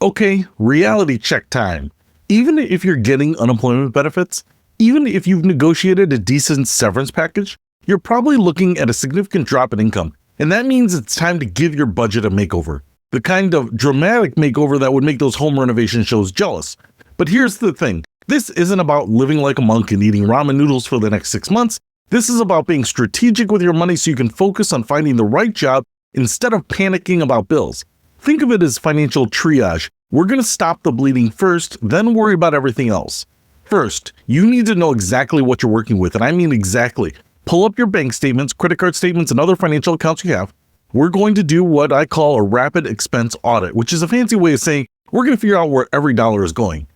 Okay, reality check time. Even if you're getting unemployment benefits, even if you've negotiated a decent severance package, you're probably looking at a significant drop in income. And that means it's time to give your budget a makeover. The kind of dramatic makeover that would make those home renovation shows jealous. But here's the thing. This isn't about living like a monk and eating ramen noodles for the next 6 months. This is about being strategic with your money so you can focus on finding the right job instead of panicking about bills. Think of it as financial triage. We're going to stop the bleeding first, then worry about everything else. First, you need to know exactly what you're working with, and I mean exactly. Pull up your bank statements, credit card statements, and other financial accounts you have. We're going to do what I call a rapid expense audit, which is a fancy way of saying we're going to figure out where every dollar is going.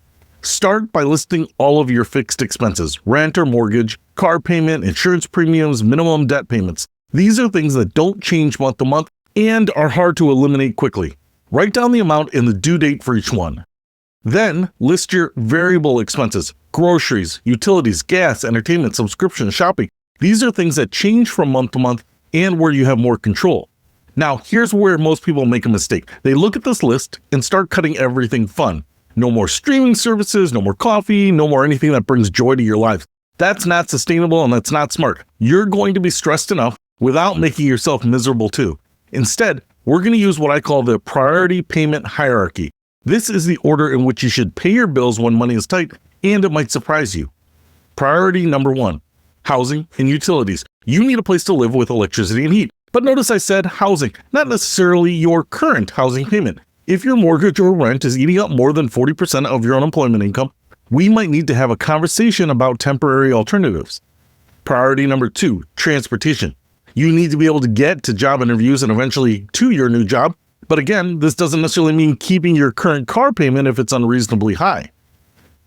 Start by listing all of your fixed expenses, rent or mortgage, car payment, insurance premiums, minimum debt payments. These are things that don't change month to month and are hard to eliminate quickly. Write down the amount and the due date for each one. Then list your variable expenses, groceries, utilities, gas, entertainment, subscription, shopping. These are things that change from month to month and where you have more control. Now, here's where most people make a mistake. They look at this list and start cutting everything fun. No more streaming services, no more coffee, no more anything that brings joy to your life. That's not sustainable and that's not smart. You're going to be stressed enough without making yourself miserable too. Instead, we're going to use what I call the priority payment hierarchy. This is the order in which you should pay your bills when money is tight, and it might surprise you. Priority number 1, housing and utilities. You need a place to live with electricity and heat. But notice I said housing, not necessarily your current housing payment. If your mortgage or rent is eating up more than 40% of your unemployment income, we might need to have a conversation about temporary alternatives. Priority number 2, transportation. You need to be able to get to job interviews and eventually to your new job. But again, this doesn't necessarily mean keeping your current car payment if it's unreasonably high.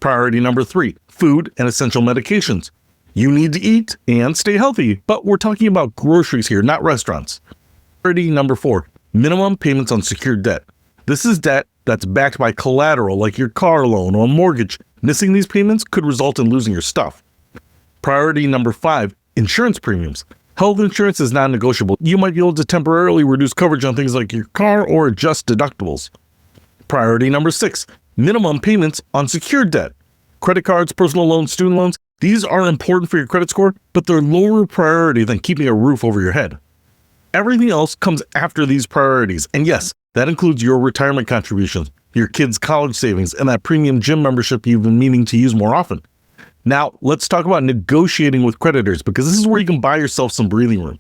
Priority number 3, food and essential medications. You need to eat and stay healthy, but we're talking about groceries here, not restaurants. Priority number 4, minimum payments on secured debt. This is debt that's backed by collateral like your car loan or mortgage. Missing these payments could result in losing your stuff. Priority number 5, insurance premiums. Health insurance is non-negotiable. You might be able to temporarily reduce coverage on things like your car or adjust deductibles. Priority number 6, minimum payments on secured debt. Credit cards, personal loans, student loans, these are important for your credit score, but they're lower priority than keeping a roof over your head. Everything else comes after these priorities, and yes, that includes your retirement contributions, your kids' college savings, and that premium gym membership you've been meaning to use more often. Now, let's talk about negotiating with creditors, because this is where you can buy yourself some breathing room.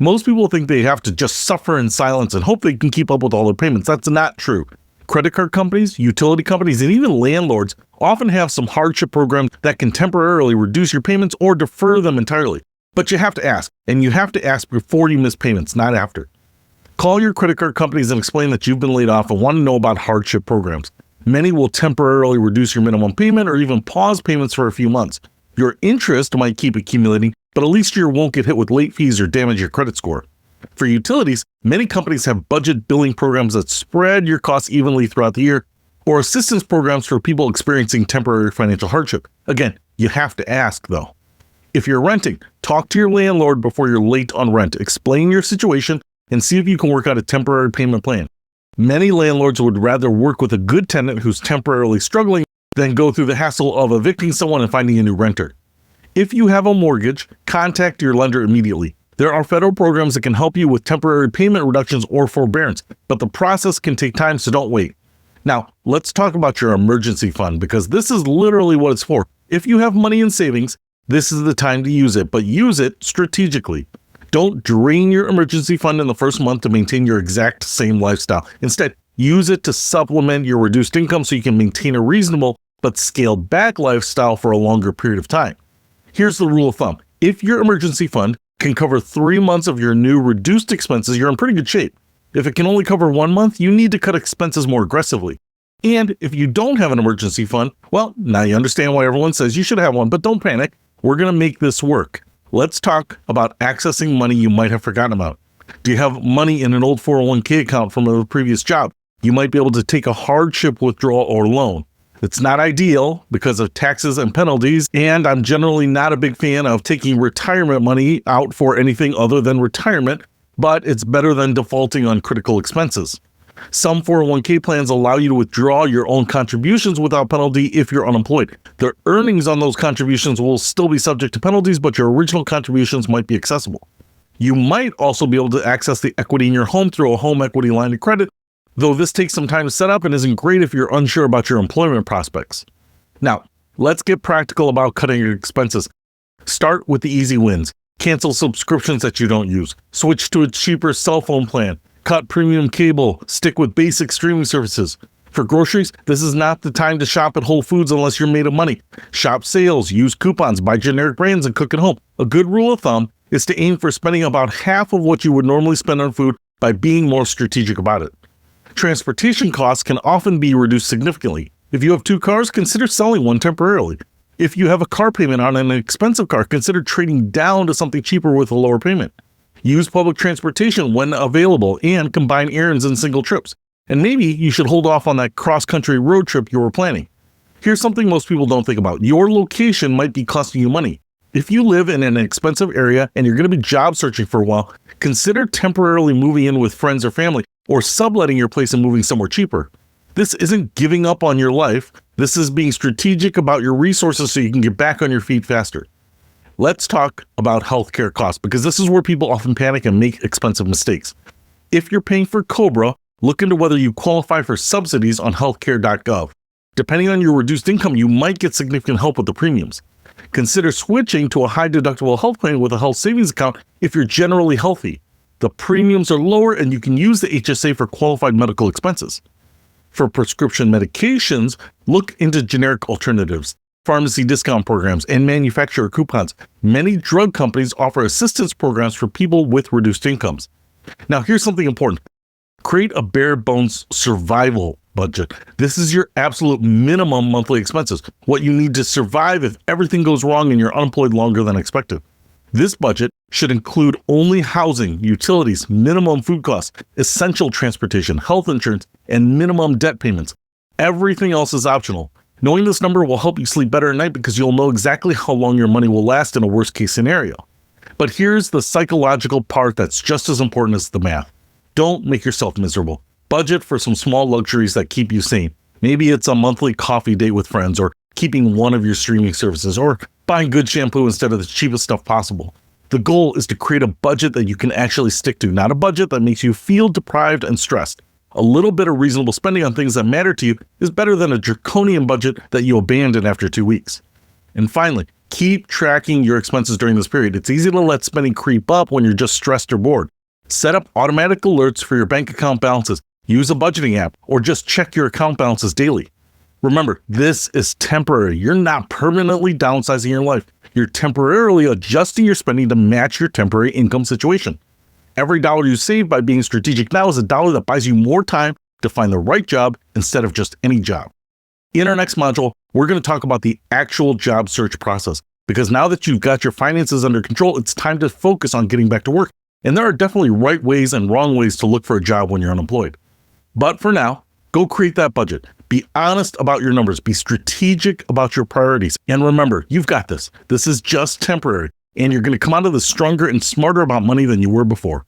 Most people think they have to just suffer in silence and hope they can keep up with all their payments. That's not true. Credit card companies, utility companies, and even landlords often have some hardship programs that can temporarily reduce your payments or defer them entirely. But you have to ask, and you have to ask before you miss payments, not after. Call your credit card companies and explain that you've been laid off and want to know about hardship programs. Many will temporarily reduce your minimum payment or even pause payments for a few months. Your interest might keep accumulating, but at least you won't get hit with late fees or damage your credit score. For utilities, many companies have budget billing programs that spread your costs evenly throughout the year, or assistance programs for people experiencing temporary financial hardship. Again, you have to ask though. If you're renting, talk to your landlord before you're late on rent. Explain your situation and see if you can work out a temporary payment plan. Many landlords would rather work with a good tenant who's temporarily struggling than go through the hassle of evicting someone and finding a new renter. If you have a mortgage, contact your lender immediately. There are federal programs that can help you with temporary payment reductions or forbearance, but the process can take time, so don't wait. Now, let's talk about your emergency fund, because this is literally what it's for. If you have money in savings, this is the time to use it, but use it strategically. Don't drain your emergency fund in the first month to maintain your exact same lifestyle. Instead, use it to supplement your reduced income so you can maintain a reasonable but scaled back lifestyle for a longer period of time. Here's the rule of thumb. If your emergency fund can cover 3 months of your new reduced expenses, you're in pretty good shape. If it can only cover 1 month, you need to cut expenses more aggressively. And if you don't have an emergency fund, well, now you understand why everyone says you should have one, but don't panic. We're going to make this work. Let's talk about accessing money you might have forgotten about. Do you have money in an old 401k account from a previous job? You might be able to take a hardship withdrawal or loan. It's not ideal because of taxes and penalties, and I'm generally not a big fan of taking retirement money out for anything other than retirement, but it's better than defaulting on critical expenses. Some 401k plans allow you to withdraw your own contributions without penalty if you're unemployed. The earnings on those contributions will still be subject to penalties, but your original contributions might be accessible. You might also be able to access the equity in your home through a home equity line of credit, though this takes some time to set up and isn't great if you're unsure about your employment prospects. Now, let's get practical about cutting your expenses. Start with the easy wins. Cancel subscriptions that you don't use. Switch to a cheaper cell phone plan. Cut premium cable. Stick with basic streaming services. For groceries, this is not the time to shop at Whole Foods unless you're made of money. Shop sales, use coupons, buy generic brands, and cook at home. A good rule of thumb is to aim for spending about half of what you would normally spend on food by being more strategic about it. Transportation costs can often be reduced significantly. If you have 2 cars, consider selling one temporarily. If you have a car payment on an expensive car, consider trading down to something cheaper with a lower payment. Use public transportation when available and combine errands and single trips. And maybe you should hold off on that cross-country road trip you were planning. Here's something most people don't think about. Your location might be costing you money. If you live in an expensive area and you're going to be job searching for a while, consider temporarily moving in with friends or family or subletting your place and moving somewhere cheaper. This isn't giving up on your life. This is being strategic about your resources so you can get back on your feet faster. Let's talk about healthcare costs because this is where people often panic and make expensive mistakes. If you're paying for COBRA, look into whether you qualify for subsidies on healthcare.gov. Depending on your reduced income, you might get significant help with the premiums. Consider switching to a high deductible health plan with a health savings account if you're generally healthy. The premiums are lower and you can use the HSA for qualified medical expenses. For prescription medications, look into generic alternatives, pharmacy discount programs, and manufacturer coupons. Many drug companies offer assistance programs for people with reduced incomes. Now, here's something important. Create a bare bones survival budget. This is your absolute minimum monthly expenses, what you need to survive if everything goes wrong and you're unemployed longer than expected. This budget should include only housing, utilities, minimum food costs, essential transportation, health insurance, and minimum debt payments. Everything else is optional. Knowing this number will help you sleep better at night because you'll know exactly how long your money will last in a worst-case scenario. But here's the psychological part that's just as important as the math. Don't make yourself miserable. Budget for some small luxuries that keep you sane. Maybe it's a monthly coffee date with friends, or keeping one of your streaming services, or buying good shampoo instead of the cheapest stuff possible. The goal is to create a budget that you can actually stick to, not a budget that makes you feel deprived and stressed. A little bit of reasonable spending on things that matter to you is better than a draconian budget that you abandon after 2 weeks. And finally, keep tracking your expenses during this period. It's easy to let spending creep up when you're just stressed or bored. Set up automatic alerts for your bank account balances. Use a budgeting app, or just check your account balances daily. Remember, this is temporary. You're not permanently downsizing your life. You're temporarily adjusting your spending to match your temporary income situation. Every dollar you save by being strategic now is a dollar that buys you more time to find the right job instead of just any job. In our next module, we're going to talk about the actual job search process, because now that you've got your finances under control, it's time to focus on getting back to work. And there are definitely right ways and wrong ways to look for a job when you're unemployed. But for now, go create that budget. Be honest about your numbers. Be strategic about your priorities. And remember, you've got this. This is just temporary, and you're going to come out of this stronger and smarter about money than you were before.